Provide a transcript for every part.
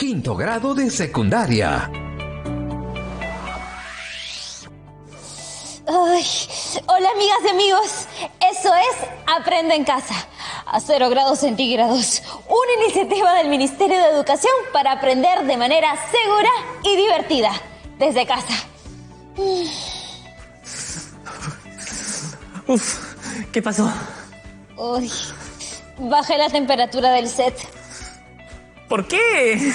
quinto grado de secundaria. Ay, hola amigas y amigos, eso es Aprende en Casa, a 0 grados centígrados, una iniciativa del Ministerio de Educación para aprender de manera segura y divertida, desde casa. Uf, ¿qué pasó? Uy, bajé la temperatura del set. ¿Por qué?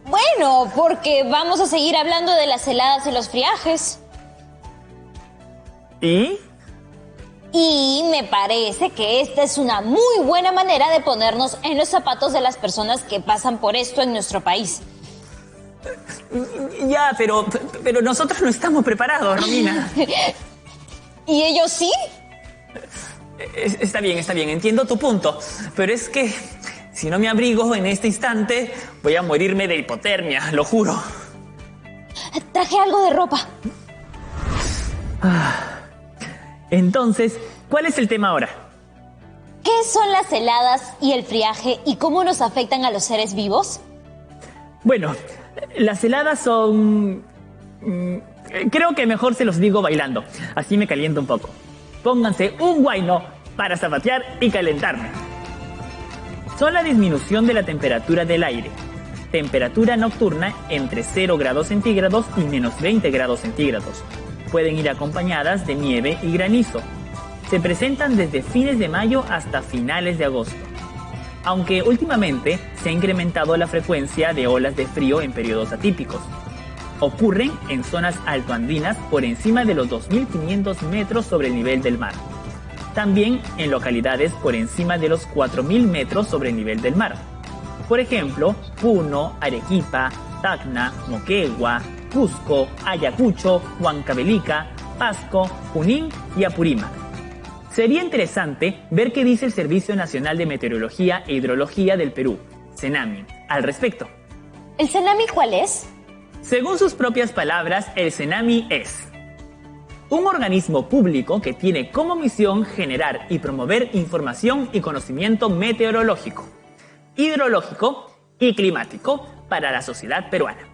Bueno, porque vamos a seguir hablando de las heladas y los friajes. ¿Y? Y me parece que esta es una muy buena manera de ponernos en los zapatos de las personas que pasan por esto en nuestro país. Ya, pero nosotros no estamos preparados, Romina. ¿Y ellos sí? Está bien, entiendo tu punto. Pero es que si no me abrigo en este instante, voy a morirme de hipotermia, lo juro. Traje algo de ropa. Entonces, ¿cuál es el tema ahora? ¿Qué son las heladas y el friaje y cómo nos afectan a los seres vivos? Bueno, las heladas son... creo que mejor se los digo bailando. Así me caliento un poco. Pónganse un guayno para zapatear y calentarme. Son la disminución de la temperatura del aire. Temperatura nocturna entre 0 grados centígrados y menos 20 grados centígrados. Pueden ir acompañadas de nieve y granizo. Se presentan desde fines de mayo hasta finales de agosto. Aunque últimamente se ha incrementado la frecuencia de olas de frío en periodos atípicos. Ocurren en zonas altoandinas por encima de los 2.500 metros sobre el nivel del mar. También en localidades por encima de los 4.000 metros sobre el nivel del mar. Por ejemplo, Puno, Arequipa, Tacna, Moquegua, Cusco, Ayacucho, Huancavelica, Pasco, Junín y Apurímac. Sería interesante ver qué dice el Servicio Nacional de Meteorología e Hidrología del Perú, CENAMI, al respecto. ¿El CENAMI cuál es? Según sus propias palabras, el CENAMI es un organismo público que tiene como misión generar y promover información y conocimiento meteorológico, hidrológico y climático para la sociedad peruana,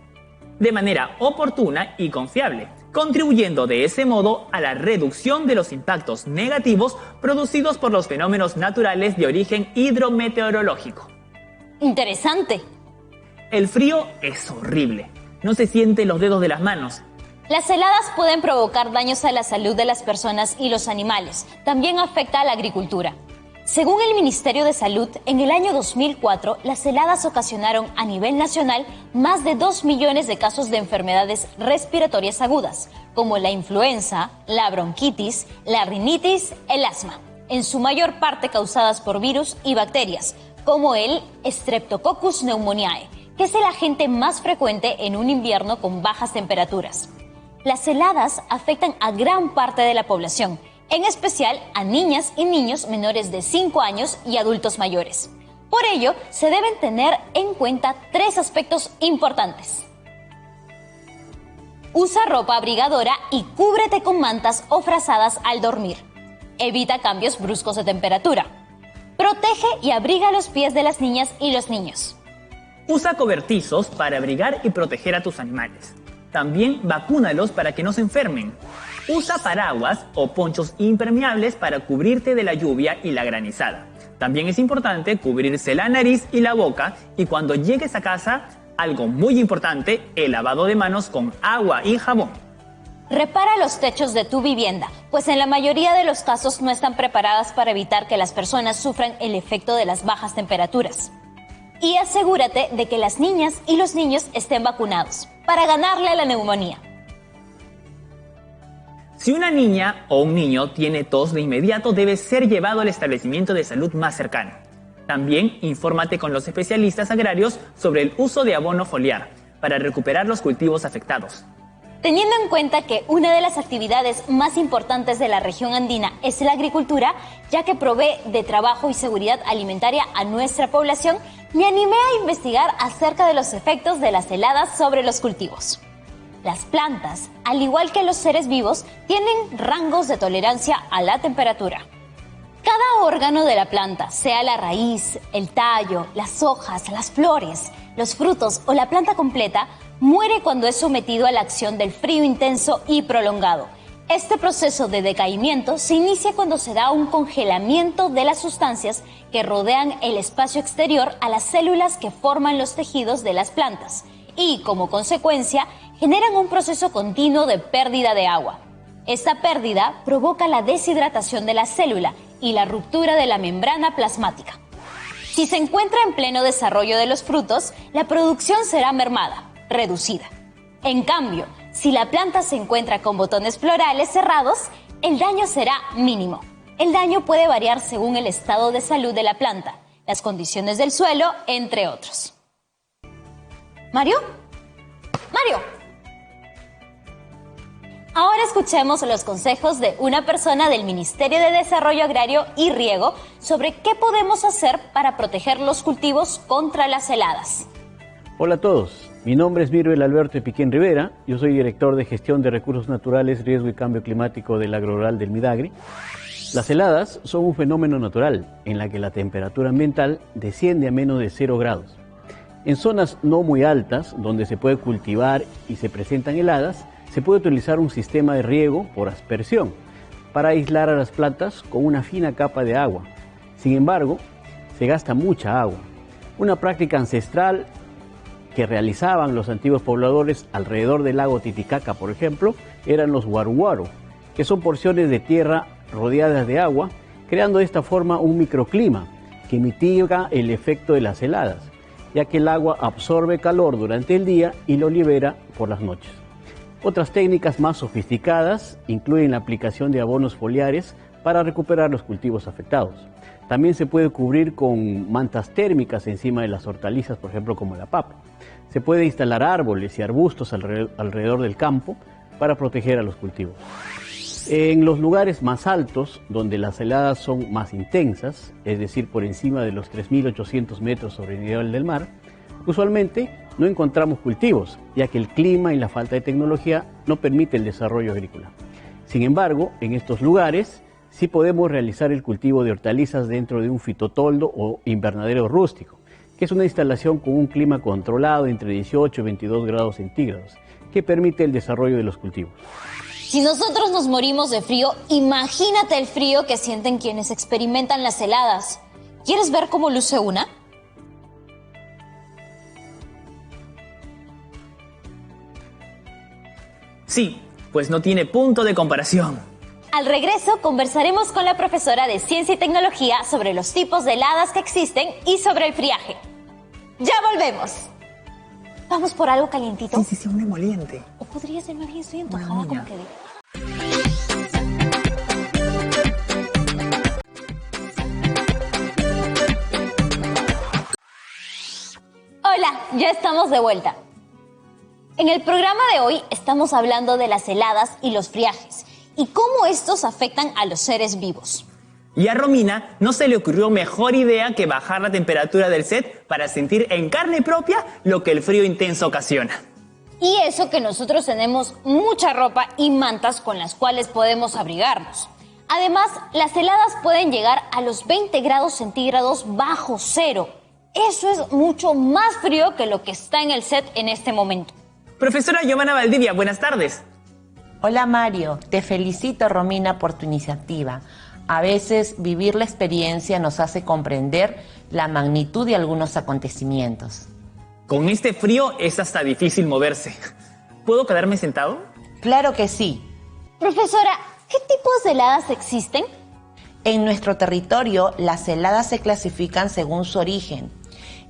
de manera oportuna y confiable, contribuyendo de ese modo a la reducción de los impactos negativos producidos por los fenómenos naturales de origen hidrometeorológico. Interesante. El frío es horrible. No se sienten los dedos de las manos. Las heladas pueden provocar daños a la salud de las personas y los animales. También afecta a la agricultura. Según el Ministerio de Salud, en el año 2004, las heladas ocasionaron a nivel nacional más de 2 millones de casos de enfermedades respiratorias agudas, como la influenza, la bronquitis, la rinitis, el asma, en su mayor parte causadas por virus y bacterias, como el Streptococcus pneumoniae, que es el agente más frecuente en un invierno con bajas temperaturas. Las heladas afectan a gran parte de la población, en especial a niñas y niños menores de 5 años y adultos mayores. Por ello, se deben tener en cuenta 3 aspectos importantes. Usa ropa abrigadora y cúbrete con mantas o frazadas al dormir. Evita cambios bruscos de temperatura. Protege y abriga los pies de las niñas y los niños. Usa cobertizos para abrigar y proteger a tus animales. También vacúnalos para que no se enfermen. Usa paraguas o ponchos impermeables para cubrirte de la lluvia y la granizada. También es importante cubrirse la nariz y la boca, y cuando llegues a casa, algo muy importante, el lavado de manos con agua y jabón. Repara los techos de tu vivienda, pues en la mayoría de los casos no están preparadas para evitar que las personas sufran el efecto de las bajas temperaturas. Y asegúrate de que las niñas y los niños estén vacunados para ganarle a la neumonía. Si una niña o un niño tiene tos, de inmediato debe ser llevado al establecimiento de salud más cercano. También infórmate con los especialistas agrarios sobre el uso de abono foliar para recuperar los cultivos afectados. Teniendo en cuenta que una de las actividades más importantes de la región andina es la agricultura, ya que provee de trabajo y seguridad alimentaria a nuestra población, me animé a investigar acerca de los efectos de las heladas sobre los cultivos. Las plantas, al igual que los seres vivos, tienen rangos de tolerancia a la temperatura. Cada órgano de la planta, sea la raíz, el tallo, las hojas, las flores, Los frutos o la planta completa muere cuando es sometido a la acción del frío intenso y prolongado. Este proceso de decaimiento se inicia cuando se da un congelamiento de las sustancias que rodean el espacio exterior a las células que forman los tejidos de las plantas y, como consecuencia, generan un proceso continuo de pérdida de agua. Esta pérdida provoca la deshidratación de la célula y la ruptura de la membrana plasmática. Si se encuentra en pleno desarrollo de los frutos, la producción será mermada, reducida. En cambio, si la planta se encuentra con botones florales cerrados, el daño será mínimo. El daño puede variar según el estado de salud de la planta, las condiciones del suelo, entre otros. ¿Mario? ¡Mario! Ahora escuchemos los consejos de una persona del Ministerio de Desarrollo Agrario y Riego sobre qué podemos hacer para proteger los cultivos contra las heladas. Hola a todos, mi nombre es Miruel Alberto Epiquén Rivera, yo soy director de Gestión de Recursos Naturales, Riesgo y Cambio Climático del Agrorural del Midagri. Las heladas son un fenómeno natural en la que la temperatura ambiental desciende a menos de 0 grados. En zonas no muy altas, donde se puede cultivar y se presentan heladas, se puede utilizar un sistema de riego por aspersión para aislar a las plantas con una fina capa de agua. Sin embargo, se gasta mucha agua. Una práctica ancestral que realizaban los antiguos pobladores alrededor del lago Titicaca, por ejemplo, eran los waru-waru, que son porciones de tierra rodeadas de agua, creando de esta forma un microclima que mitiga el efecto de las heladas, ya que el agua absorbe calor durante el día y lo libera por las noches. Otras técnicas más sofisticadas incluyen la aplicación de abonos foliares para recuperar los cultivos afectados. También se puede cubrir con mantas térmicas encima de las hortalizas, por ejemplo, como la papa. Se puede instalar árboles y arbustos alrededor del campo para proteger a los cultivos. En los lugares más altos, donde las heladas son más intensas, es decir, por encima de los 3.800 metros sobre el nivel del mar, usualmente no encontramos cultivos, ya que el clima y la falta de tecnología no permite el desarrollo agrícola. Sin embargo, en estos lugares sí podemos realizar el cultivo de hortalizas dentro de un fitotoldo o invernadero rústico, que es una instalación con un clima controlado entre 18 y 22 grados centígrados, que permite el desarrollo de los cultivos. Si nosotros nos morimos de frío, imagínate el frío que sienten quienes experimentan las heladas. ¿Quieres ver cómo luce una? Sí, pues no tiene punto de comparación. Al regreso conversaremos con la profesora de Ciencia y Tecnología sobre los tipos de heladas que existen y sobre el friaje. ¡Ya volvemos! ¿Vamos por algo calientito? Sí, un emoliente. O podría ser más bien, estoy antojada Una como uña. que de... Hola, ya estamos de vuelta. En el programa de hoy estamos hablando de las heladas y los friajes y cómo estos afectan a los seres vivos. Y a Romina no se le ocurrió mejor idea que bajar la temperatura del set para sentir en carne propia lo que el frío intenso ocasiona. Y eso que nosotros tenemos mucha ropa y mantas con las cuales podemos abrigarnos. Además, las heladas pueden llegar a los 20 grados centígrados bajo cero. Eso es mucho más frío que lo que está en el set en este momento. Profesora Giovanna Valdivia, buenas tardes. Hola Mario, te felicito Romina por tu iniciativa. A veces vivir la experiencia nos hace comprender la magnitud de algunos acontecimientos. Con este frío es hasta difícil moverse. ¿Puedo quedarme sentado? Claro que sí. Profesora, ¿qué tipos de heladas existen? En nuestro territorio, las heladas se clasifican según su origen.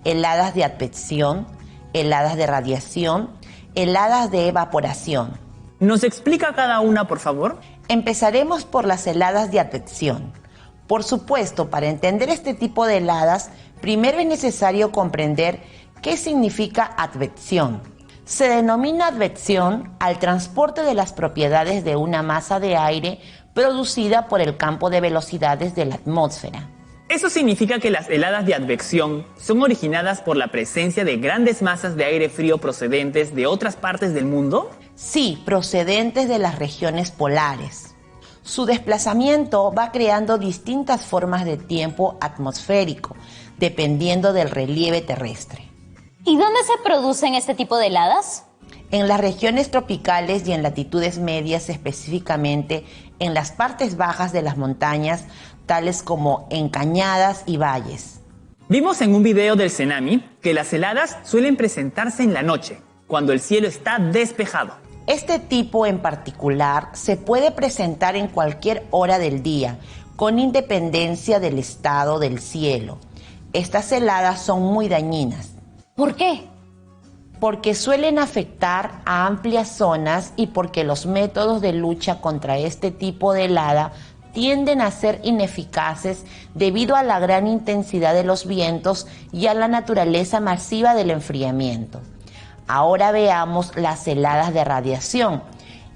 Heladas de advección, heladas de radiación, heladas de evaporación. ¿Nos explica cada una, por favor? Empezaremos por las heladas de advección. Por supuesto, para entender este tipo de heladas, primero es necesario comprender qué significa advección. Se denomina advección al transporte de las propiedades de una masa de aire producida por el campo de velocidades de la atmósfera. ¿Eso significa que las heladas de advección son originadas por la presencia de grandes masas de aire frío procedentes de otras partes del mundo? Sí, procedentes de las regiones polares. Su desplazamiento va creando distintas formas de tiempo atmosférico, dependiendo del relieve terrestre. ¿Y dónde se producen este tipo de heladas? En las regiones tropicales y en latitudes medias, específicamente en las partes bajas de las montañas, tales como en cañadas y valles. Vimos en un video del Cenami que las heladas suelen presentarse en la noche, cuando el cielo está despejado. Este tipo en particular se puede presentar en cualquier hora del día, con independencia del estado del cielo. Estas heladas son muy dañinas. ¿Por qué? Porque suelen afectar a amplias zonas y porque los métodos de lucha contra este tipo de helada tienden a ser ineficaces debido a la gran intensidad de los vientos y a la naturaleza masiva del enfriamiento. Ahora veamos las heladas de radiación.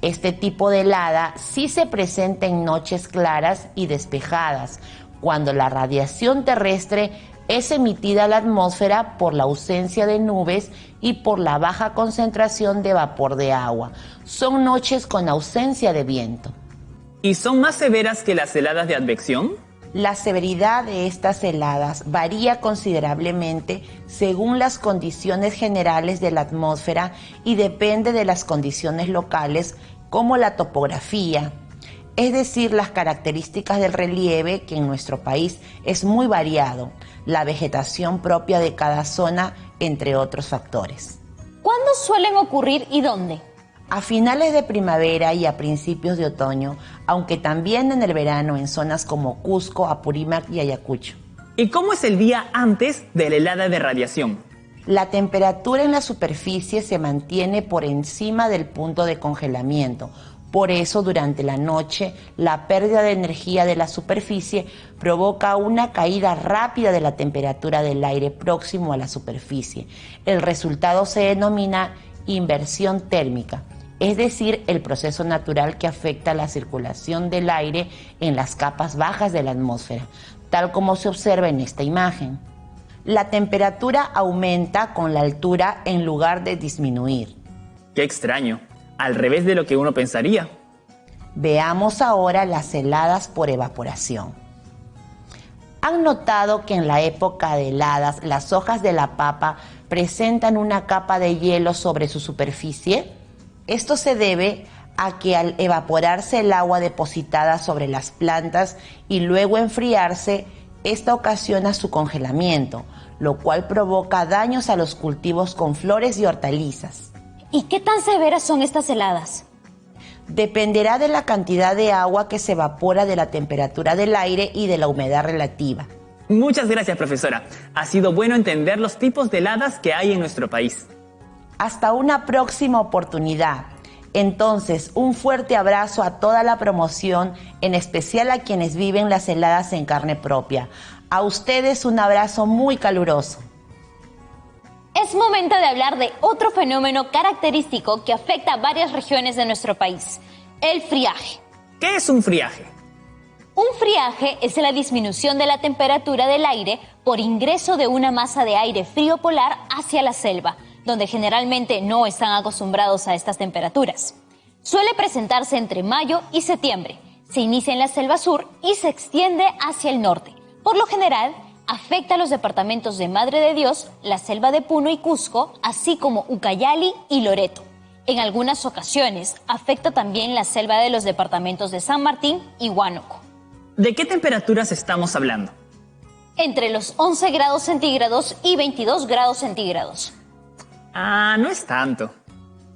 Este tipo de helada sí se presenta en noches claras y despejadas, cuando la radiación terrestre es emitida a la atmósfera por la ausencia de nubes y por la baja concentración de vapor de agua. Son noches con ausencia de viento. ¿Y son más severas que las heladas de advección? La severidad de estas heladas varía considerablemente según las condiciones generales de la atmósfera y depende de las condiciones locales como la topografía, es decir, las características del relieve, que en nuestro país es muy variado, la vegetación propia de cada zona, entre otros factores. ¿Cuándo suelen ocurrir y dónde? A finales de primavera y a principios de otoño, aunque también en el verano en zonas como Cusco, Apurímac y Ayacucho. ¿Y cómo es el día antes de la helada de radiación? La temperatura en la superficie se mantiene por encima del punto de congelamiento. Por eso, durante la noche, la pérdida de energía de la superficie provoca una caída rápida de la temperatura del aire próximo a la superficie. El resultado se denomina inversión térmica, es decir, el proceso natural que afecta la circulación del aire en las capas bajas de la atmósfera, tal como se observa en esta imagen. La temperatura aumenta con la altura en lugar de disminuir. Qué extraño, al revés de lo que uno pensaría. Veamos ahora las heladas por evaporación. ¿Han notado que en la época de heladas las hojas de la papa presentan una capa de hielo sobre su superficie? Esto se debe a que al evaporarse el agua depositada sobre las plantas y luego enfriarse, esta ocasiona su congelamiento, lo cual provoca daños a los cultivos con flores y hortalizas. ¿Y qué tan severas son estas heladas? Dependerá de la cantidad de agua que se evapora, de la temperatura del aire y de la humedad relativa. Muchas gracias, profesora. Ha sido bueno entender los tipos de heladas que hay en nuestro país. Hasta una próxima oportunidad. Entonces, un fuerte abrazo a toda la promoción, en especial a quienes viven las heladas en carne propia. A ustedes un abrazo muy caluroso. Es momento de hablar de otro fenómeno característico que afecta a varias regiones de nuestro país, el friaje. ¿Qué es un friaje? Un friaje es la disminución de la temperatura del aire por ingreso de una masa de aire frío polar hacia la selva, donde generalmente no están acostumbrados a estas temperaturas. Suele presentarse entre mayo y septiembre. Se inicia en la selva sur y se extiende hacia el norte. Por lo general, afecta a los departamentos de Madre de Dios, la selva de Puno y Cusco, así como Ucayali y Loreto. En algunas ocasiones, afecta también la selva de los departamentos de San Martín y Huánuco. ¿De qué temperaturas estamos hablando? Entre los 11 grados centígrados y 22 grados centígrados. No es tanto.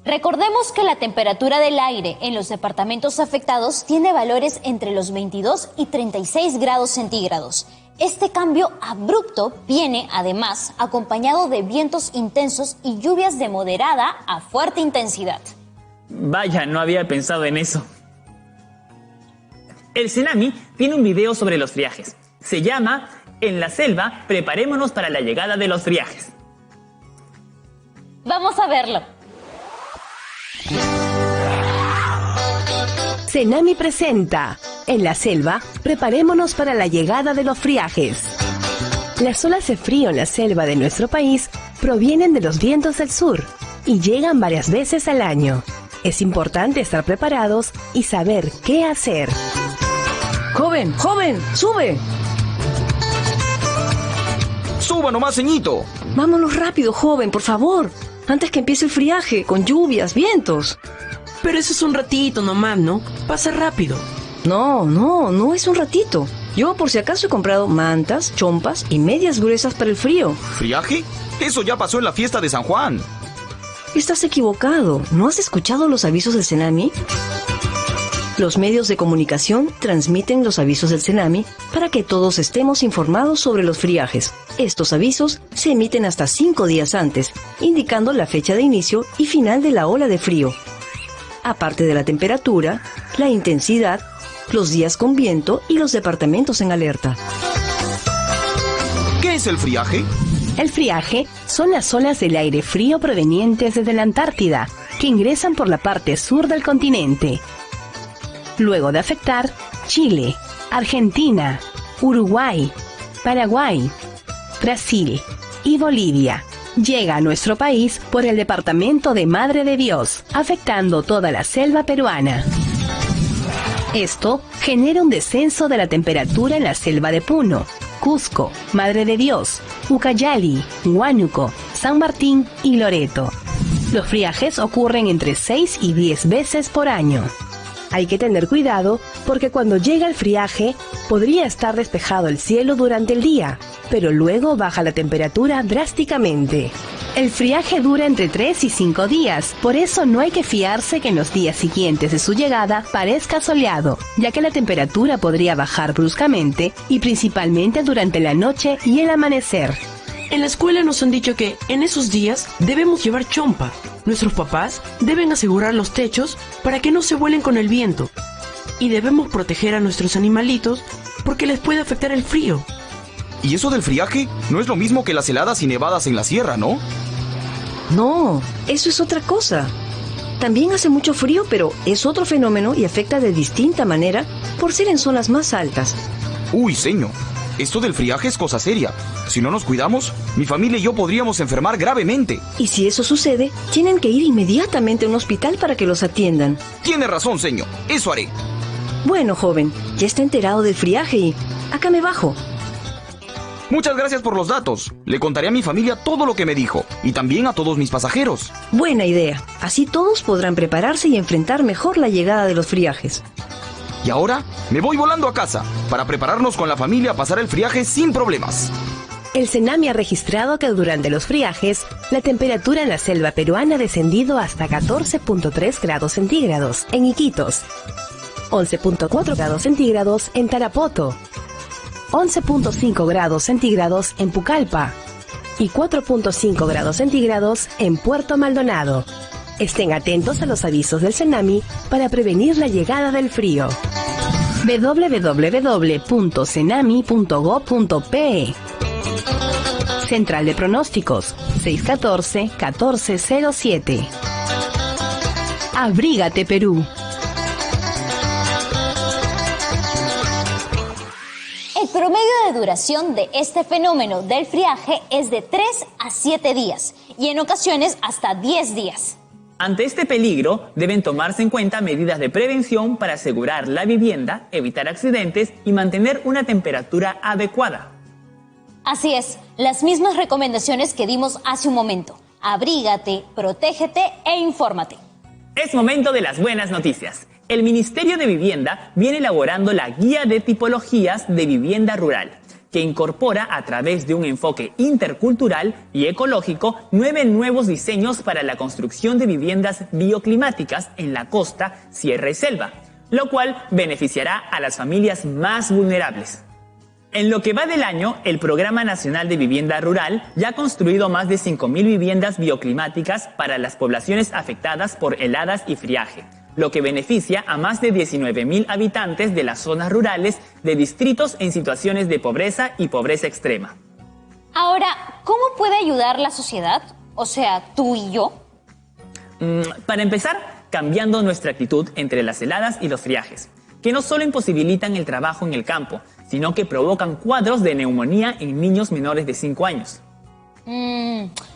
Recordemos que la temperatura del aire en los departamentos afectados tiene valores entre los 22 y 36 grados centígrados. Este cambio abrupto viene, además, acompañado de vientos intensos y lluvias de moderada a fuerte intensidad. Vaya, no había pensado en eso. El Cenami tiene un video sobre los friajes. Se llama En la selva, preparémonos para la llegada de los friajes. Vamos a verlo. Cenami presenta En la selva, preparémonos para la llegada de los friajes. Las olas de frío en la selva de nuestro país provienen de los vientos del sur y llegan varias veces al año. Es importante estar preparados y saber qué hacer. ¡Joven, joven, sube! Suba nomás, ceñito. Vámonos rápido, joven, por favor. Antes que empiece el friaje, con lluvias, vientos. Pero eso es un ratito nomás, ¿no? Pasa rápido. No es un ratito. Yo por si acaso he comprado mantas, chompas y medias gruesas para el frío. ¿Friaje? Eso ya pasó en la fiesta de San Juan. Estás equivocado. ¿No has escuchado los avisos del Senami? Los medios de comunicación transmiten los avisos del Senami para que todos estemos informados sobre los friajes. Estos avisos se emiten hasta 5 días antes, indicando la fecha de inicio y final de la ola de frío. Aparte de la temperatura, la intensidad, los días con viento y los departamentos en alerta. ¿Qué es el friaje? El friaje son las olas del aire frío provenientes desde la Antártida, que ingresan por la parte sur del continente. Luego de afectar Chile, Argentina, Uruguay, Paraguay, Brasil y Bolivia, llega a nuestro país por el departamento de Madre de Dios, afectando toda la selva peruana. Esto genera un descenso de la temperatura en la selva de Puno, Cusco, Madre de Dios, Ucayali, Huánuco, San Martín y Loreto. Los friajes ocurren entre 6 y 10 veces por año. Hay que tener cuidado porque cuando llega el friaje podría estar despejado el cielo durante el día, pero luego baja la temperatura drásticamente. El friaje dura entre 3 y 5 días, por eso no hay que fiarse que en los días siguientes de su llegada parezca soleado, ya que la temperatura podría bajar bruscamente y principalmente durante la noche y el amanecer. En la escuela nos han dicho que en esos días debemos llevar chompa. Nuestros papás deben asegurar los techos para que no se vuelen con el viento. Y debemos proteger a nuestros animalitos porque les puede afectar el frío. ¿Y eso del friaje no es lo mismo que las heladas y nevadas en la sierra, no? No, eso es otra cosa. También hace mucho frío, pero es otro fenómeno y afecta de distinta manera por ser en zonas más altas. Uy, señor, esto del friaje es cosa seria. Si no nos cuidamos, mi familia y yo podríamos enfermar gravemente. Y si eso sucede, tienen que ir inmediatamente a un hospital para que los atiendan. Tiene razón, señor. Eso haré. Bueno, joven, ya está enterado del friaje y acá me bajo. Muchas gracias por los datos. Le contaré a mi familia todo lo que me dijo y también a todos mis pasajeros. Buena idea. Así todos podrán prepararse y enfrentar mejor la llegada de los friajes. Y ahora me voy volando a casa para prepararnos con la familia a pasar el friaje sin problemas. El Senami ha registrado que durante los friajes, la temperatura en la selva peruana ha descendido hasta 14.3 grados centígrados en Iquitos, 11.4 grados centígrados en Tarapoto, 11.5 grados centígrados en Pucallpa y 4.5 grados centígrados en Puerto Maldonado. Estén atentos a los avisos del Senami para prevenir la llegada del frío. www.senami.gov.pe Central de Pronósticos 614-1407. Abrígate, Perú. El promedio de duración de este fenómeno del friaje es de 3 a 7 días y en ocasiones hasta 10 días. Ante este peligro, deben tomarse en cuenta medidas de prevención para asegurar la vivienda, evitar accidentes y mantener una temperatura adecuada. Así es, las mismas recomendaciones que dimos hace un momento. Abrígate, protégete e infórmate. Es momento de las buenas noticias. El Ministerio de Vivienda viene elaborando la Guía de Tipologías de Vivienda Rural, que incorpora a través de un enfoque intercultural y ecológico 9 nuevos diseños para la construcción de viviendas bioclimáticas en la costa, sierra y selva, lo cual beneficiará a las familias más vulnerables. En lo que va del año, el Programa Nacional de Vivienda Rural ya ha construido más de 5.000 viviendas bioclimáticas para las poblaciones afectadas por heladas y friaje, lo que beneficia a más de 19.000 habitantes de las zonas rurales de distritos en situaciones de pobreza y pobreza extrema. Ahora, ¿cómo puede ayudar la sociedad? O sea, tú y yo. Para empezar, cambiando nuestra actitud entre las heladas y los friajes, que no solo imposibilitan el trabajo en el campo, sino que provocan cuadros de neumonía en niños menores de 5 años.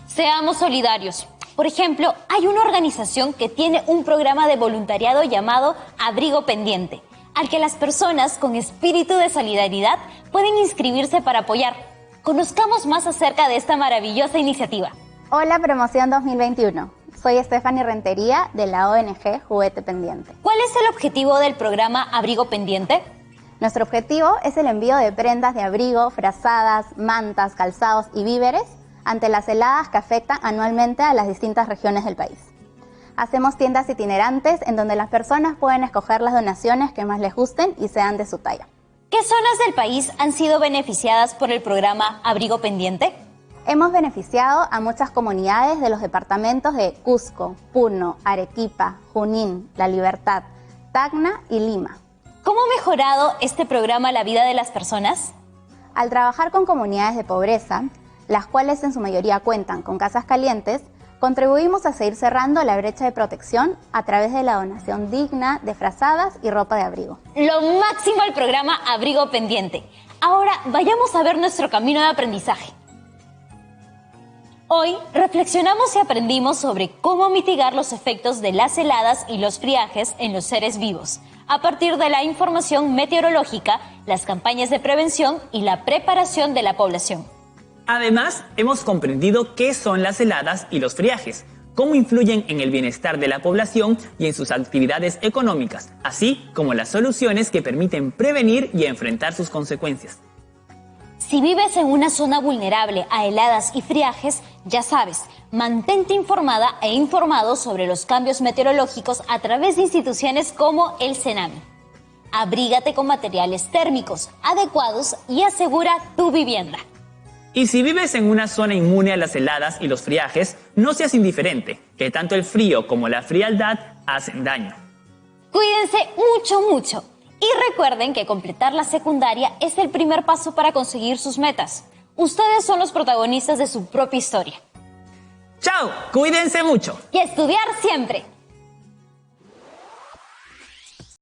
Seamos solidarios. Por ejemplo, hay una organización que tiene un programa de voluntariado llamado Abrigo Pendiente, al que las personas con espíritu de solidaridad pueden inscribirse para apoyar. Conozcamos más acerca de esta maravillosa iniciativa. Hola Promoción 2021. Soy Stephanie Rentería de la ONG Juguete Pendiente. ¿Cuál es el objetivo del programa Abrigo Pendiente? Nuestro objetivo es el envío de prendas de abrigo, frazadas, mantas, calzados y víveres ante las heladas que afectan anualmente a las distintas regiones del país. Hacemos tiendas itinerantes en donde las personas pueden escoger las donaciones que más les gusten y sean de su talla. ¿Qué zonas del país han sido beneficiadas por el programa Abrigo Pendiente? Hemos beneficiado a muchas comunidades de los departamentos de Cusco, Puno, Arequipa, Junín, La Libertad, Tacna y Lima. ¿Cómo ha mejorado este programa la vida de las personas? Al trabajar con comunidades de pobreza, las cuales en su mayoría cuentan con casas calientes, contribuimos a seguir cerrando la brecha de protección a través de la donación digna de frazadas y ropa de abrigo. Lo máximo el programa Abrigo Pendiente. Ahora vayamos a ver nuestro camino de aprendizaje. Hoy reflexionamos y aprendimos sobre cómo mitigar los efectos de las heladas y los friajes en los seres vivos, a partir de la información meteorológica, las campañas de prevención y la preparación de la población. Además, hemos comprendido qué son las heladas y los friajes, cómo influyen en el bienestar de la población y en sus actividades económicas, así como las soluciones que permiten prevenir y enfrentar sus consecuencias. Si vives en una zona vulnerable a heladas y friajes, ya sabes, mantente informada e informado sobre los cambios meteorológicos a través de instituciones como el CENAMI. Abrígate con materiales térmicos adecuados y asegura tu vivienda. Y si vives en una zona inmune a las heladas y los friajes, no seas indiferente, que tanto el frío como la frialdad hacen daño. Cuídense mucho, mucho. Y recuerden que completar la secundaria es el primer paso para conseguir sus metas. Ustedes son los protagonistas de su propia historia. ¡Chao! ¡Cuídense mucho! Y a estudiar siempre.